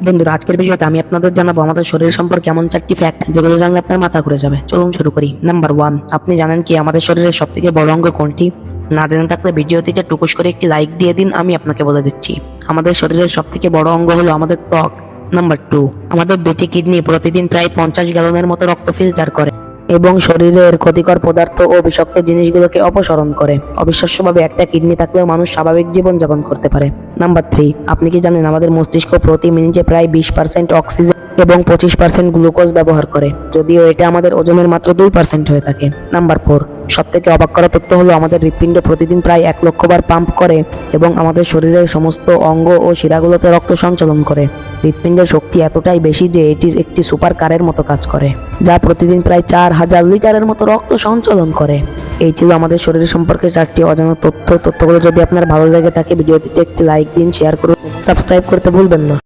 বন্ধুরা, আজকের ভিডিওতে আমি আপনাদের জানাবো আমাদের শরীর সম্পর্কে এমন 4টি ফ্যাক্ট যেগুলো জানলে আপনার মাথা ঘুরে যাবে। চলুন শুরু করি। নাম্বার 1, আপনি জানেন কি আমাদের শরীরের সবথেকে বড় অঙ্গ কোনটি? না জেনে থাকলে ভিডিওটিতে টুকুস করে একটি লাইক দিয়ে দিন, আমি আপনাকে বলে দিচ্ছি। আমাদের শরীরের সবথেকে বড় অঙ্গ হলো আমাদের ত্বক। নাম্বার 2, আমাদের 2টি কিডনি প্রতিদিন প্রায় 50 গ্যালনের মতো রক্ত ফিল্টার করে এবং শরীরের ক্ষতিকর পদার্থ ও বিষাক্ত জিনিসগুলোকে অপসারণ করে। অবিশ্বাস্যভাবে একটা কিডনি থাকলেও মানুষ স্বাভাবিক জীবন যাপন করতে পারে। নাম্বার 3, আপনি কি জানেন আমাদের মস্তিষ্ক প্রতি মিনিটে প্রায় 20% অক্সিজেন এবং 25% গ্লুকোজ ব্যবহার করে, যদিও এটা আমাদের ওজনের মাত্র 2% হয়ে থাকে। নাম্বার 4, সবথেকে অবাক করা তথ্য হলো আমাদের হৃৎপিণ্ড প্রতিদিন প্রায় 1 লক্ষ বার পাম্প করে এবং আমাদের শরীরের সমস্ত অঙ্গ ও শিরাগুলোতে রক্ত সঞ্চালন করে। হৃৎপিণ্ডের শক্তি এতটাই বেশি যে এটি একটি সুপার কারের মতো কাজ করে, যা প্রতিদিন প্রায় 4000 লিটারের মতো রক্ত সঞ্চালন করে। এই ছিল আমাদের শরীর সম্পর্কে 4টি অজানা তথ্যগুলো যদি আপনার ভালো লেগে থাকে ভিডিওটিতে একটি লাইক দিন, শেয়ার করুন, সাবস্ক্রাইব করতে ভুলবেন না।